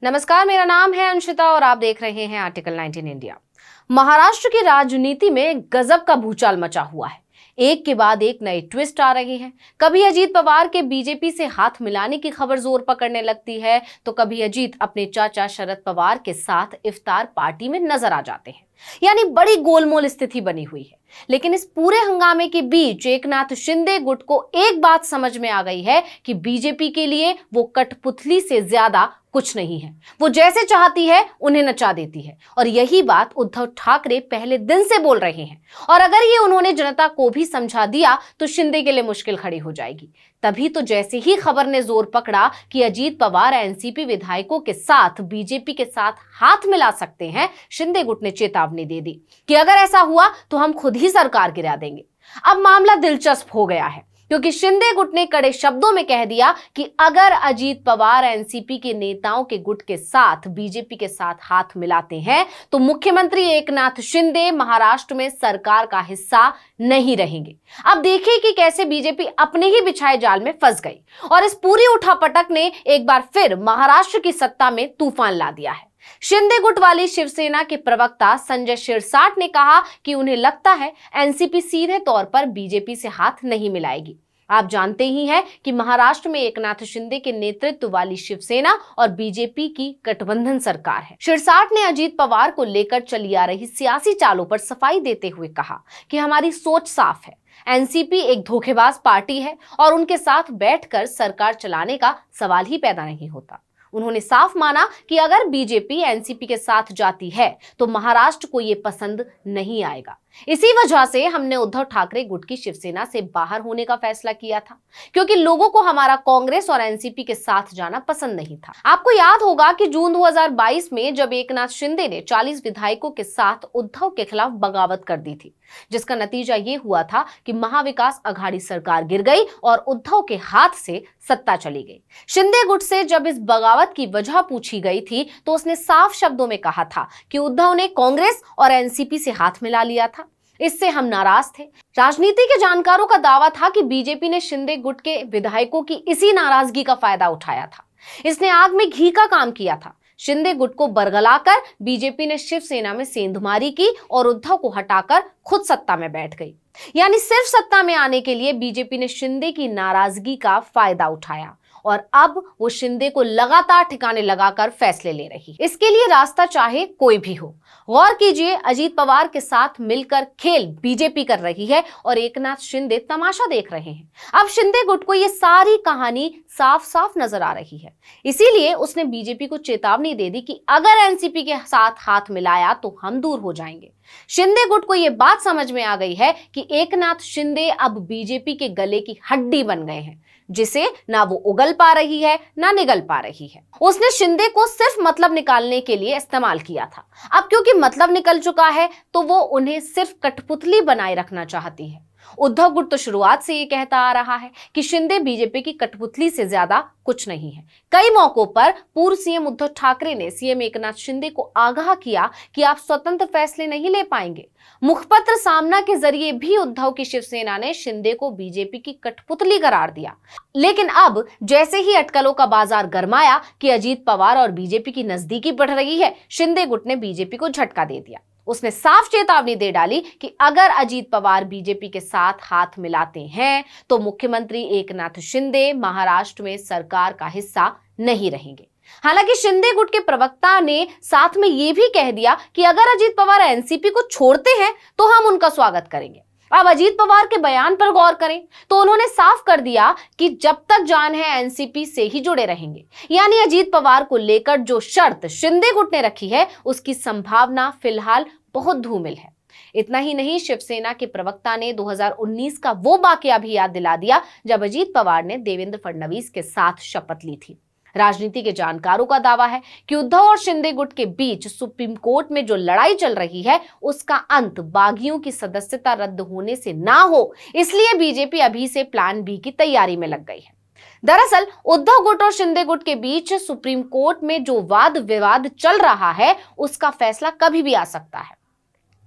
नमस्कार, मेरा नाम है अंशिता और आप देख रहे हैं आर्टिकल 19 इंडिया। महाराष्ट्र की राजनीति में गजब का भूचाल मचा हुआ है। एक के बाद एक नए ट्विस्ट आ रहे हैं। कभी अजीत पवार के बीजेपी से हाथ मिलाने की खबर जोर पकड़ने लगती है, तो कभी अजीत अपने चाचा शरद पवार के साथ इफ्तार पार्टी में नजर आ जाते हैं। यानी बड़ी गोलमोल स्थिति बनी हुई है। लेकिन इस पूरे हंगामे के बीच एकनाथ शिंदे गुट को एक बात समझ में आ गई है कि बीजेपी के लिए वो कठपुतली से ज्यादा कुछ नहीं है। वो जैसे चाहती है उन्हें नचा देती है, और यही बात उद्धव ठाकरे पहले दिन से बोल रहे हैं। और अगर ये उन्होंने जनता को भी समझा दिया तो शिंदे के लिए मुश्किल खड़ी हो जाएगी। तभी तो जैसे ही खबर ने जोर पकड़ा कि अजीत पवार एनसीपी विधायकों के साथ बीजेपी के साथ हाथ मिला सकते हैं, शिंदे गुट ने चेतावनी दे दी कि अगर ऐसा हुआ तो हम खुद ही सरकार गिरा देंगे। अब मामला दिलचस्प हो गया है, क्योंकि शिंदे गुट ने कड़े शब्दों में कह दिया कि अगर अजीत पवार एनसीपी के नेताओं के गुट के साथ बीजेपी के साथ हाथ मिलाते हैं तो मुख्यमंत्री एकनाथ शिंदे महाराष्ट्र में सरकार का हिस्सा नहीं रहेंगे। अब देखिए कि कैसे बीजेपी अपने ही बिछाए जाल में फंस गई और इस पूरी उठापटक ने एक बार फिर महाराष्ट्र की सत्ता में तूफान ला दिया है। शिंदे गुट वाली शिवसेना के प्रवक्ता संजय शिरसाट ने कहा कि उन्हें लगता है एनसीपी सीधे तौर पर बीजेपी से हाथ नहीं मिलाएगी। आप जानते ही हैं कि महाराष्ट्र में एकनाथ शिंदे के नेतृत्व वाली शिवसेना और बीजेपी की गठबंधन सरकार है। शिरसाट ने अजीत पवार को लेकर चली आ रही सियासी चालों पर सफाई देते हुए कहा कि हमारी सोच साफ है। एनसीपी एक धोखेबाज पार्टी है और उनके साथ बैठकर सरकार चलाने का सवाल ही पैदा नहीं होता। उन्होंने साफ माना कि अगर बीजेपी एनसीपी के साथ जाती है तो महाराष्ट्र को ये पसंद नहीं आएगा। इसी वजह से हमने उद्धव ठाकरे गुट की शिवसेना से बाहर होने का फैसला किया था, क्योंकि लोगों को हमारा कांग्रेस और एनसीपी के साथ जाना पसंद नहीं था। आपको याद होगा कि जून 2022 में जब एकनाथ शिंदे ने 40 विधायकों के साथ उद्धव के खिलाफ बगावत कर दी थी, जिसका नतीजा ये हुआ था कि महाविकास अघाड़ी सरकार गिर गई और उद्धव के हाथ से सत्ता चली गई। शिंदे गुट से जब इस बगावत की वजह पूछी गई थी तो उसने साफ शब्दों में कहा था कि उद्धव ने कांग्रेस और एनसीपी से हाथ मिला लिया था, इससे हम नाराज थे। राजनीति के जानकारों का दावा था कि बीजेपी ने शिंदे गुट के विधायकों की इसी नाराजगी का फायदा उठाया था। इसने आग में घी का काम किया था। शिंदे गुट को बरगलाकर बीजेपी ने शिवसेना में सेंधमारी की और उद्धव को हटाकर खुद सत्ता में बैठ गई। यानी सिर्फ सत्ता में आने के लिए बीजेपी ने शिंदे की नाराजगी का फायदा उठाया और अब वो शिंदे को लगातार ठिकाने लगाकर फैसले ले रही है। इसके लिए रास्ता चाहे कोई भी हो। गौर कीजिए, अजीत पवार के साथ मिलकर खेल बीजेपी कर रही है और एकनाथ शिंदे तमाशा देख रहे हैं। अब शिंदे गुट को ये सारी कहानी साफ साफ नजर आ रही है। इसीलिए उसने बीजेपी को चेतावनी दे दी कि अगर एनसीपी के साथ हाथ मिलाया तो हम दूर हो जाएंगे। शिंदे गुट को यह बात समझ में आ गई है कि एकनाथ शिंदे अब बीजेपी के गले की हड्डी बन गए हैं, जिसे ना वो उगल पा रही है ना निगल पा रही है। उसने शिंदे को सिर्फ मतलब निकालने के लिए इस्तेमाल किया था। अब क्योंकि मतलब निकल चुका है तो वो उन्हें सिर्फ कठपुतली बनाए रखना चाहती है। उद्धव गुट तो शुरुआत से ये कहता आ रहा है कि शिंदे बीजेपी की कठपुतली से ज्यादा कुछ नहीं है। कई मौकों पर पूर्व सीएम उद्धव ठाकरे ने सीएम एकनाथ शिंदे को आगाह किया कि आप स्वतंत्र फैसले नहीं ले पाएंगे। मुखपत्र सामना के जरिए भी उद्धव की शिवसेना ने शिंदे को बीजेपी की कठपुतली करार दिया। लेकिन अब जैसे ही अटकलों का बाजार गरमाया कि अजीत पवार और बीजेपी की नजदीकी बढ़ रही है, शिंदे गुट ने बीजेपी को झटका दे दिया। उसने साफ चेतावनी दे डाली कि अगर अजीत पवार बीजेपी के साथ हाथ मिलाते हैं तो मुख्यमंत्री एकनाथ शिंदे महाराष्ट्र में सरकार का हिस्सा नहीं रहेंगे। हालांकि शिंदे गुट के प्रवक्ता ने साथ में यह भी कह दिया कि अगर अजीत पवार एनसीपी को छोड़ते हैं तो हम उनका स्वागत करेंगे। अब अजीत पवार के बयान पर गौर करें तो उन्होंने साफ कर दिया कि जब तक जान है एनसीपी से ही जुड़े रहेंगे। यानी अजीत पवार को लेकर जो शर्त शिंदे गुट ने रखी है उसकी संभावना फिलहाल बहुत धूमिल है। इतना ही नहीं, शिवसेना के प्रवक्ता ने 2019 का वो वाकया भी याद दिला दिया जब अजीत पवार ने देवेंद्र फडणवीस के साथ शपथ ली थी। राजनीति के जानकारों का दावा है कि उद्धव और शिंदे गुट के बीच सुप्रीम कोर्ट में जो लड़ाई चल रही है उसका अंत बागियों की सदस्यता रद्द होने से ना हो, इसलिए बीजेपी अभी से प्लान बी की तैयारी में लग गई है। दरअसल उद्धव गुट और शिंदे गुट के बीच सुप्रीम कोर्ट में जो वाद विवाद चल रहा है उसका फैसला कभी भी आ सकता है।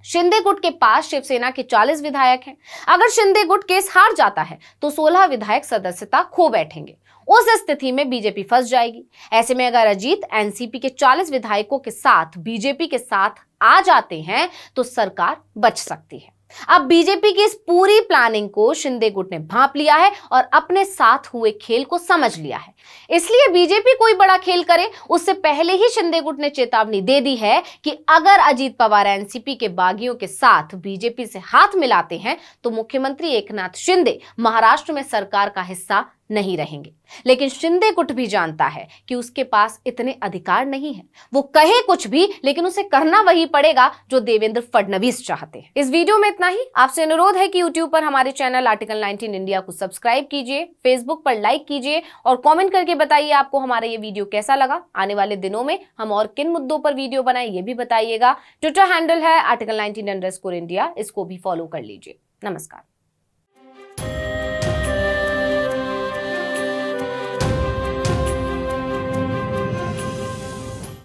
शिंदे गुट के पास शिवसेना के 40 विधायक हैं। अगर शिंदे गुट केस हार जाता है तो 16 विधायक सदस्यता खो बैठेंगे। उस स्थिति में बीजेपी फंस जाएगी। ऐसे में अगर अजीत एनसीपी के 40 विधायकों के साथ बीजेपी के साथ आ जाते हैं तो सरकार बच सकती है। अब बीजेपी की इस पूरी प्लानिंग को शिंदे गुट ने भांप लिया है और अपने साथ हुए खेल को समझ लिया है। इसलिए बीजेपी कोई बड़ा खेल करे उससे पहले ही शिंदे गुट ने चेतावनी दे दी है कि अगर अजीत पवार एनसीपी के बागियों के साथ बीजेपी से हाथ मिलाते हैं तो मुख्यमंत्री एकनाथ शिंदे महाराष्ट्र में सरकार का हिस्सा नहीं रहेंगे। लेकिन शिंदे गुट भी जानता है कि उसके पास इतने अधिकार नहीं है। वो कहे कुछ भी, लेकिन उसे करना वही पड़ेगा जो देवेंद्र फडणवीस चाहते हैं। इस वीडियो में इतना ही। आपसे अनुरोध है कि यूट्यूब पर हमारे चैनल आर्टिकल 19 इंडिया को सब्सक्राइब कीजिए, फेसबुक पर लाइक कीजिए और कॉमेंट करके बताइए आपको हमारा ये वीडियो कैसा लगा। आने वाले दिनों में हम और किन मुद्दों पर वीडियो बनाए ये भी बताइएगा। ट्विटर हैंडल है article19_India, इसको भी फॉलो कर लीजिए। नमस्कार।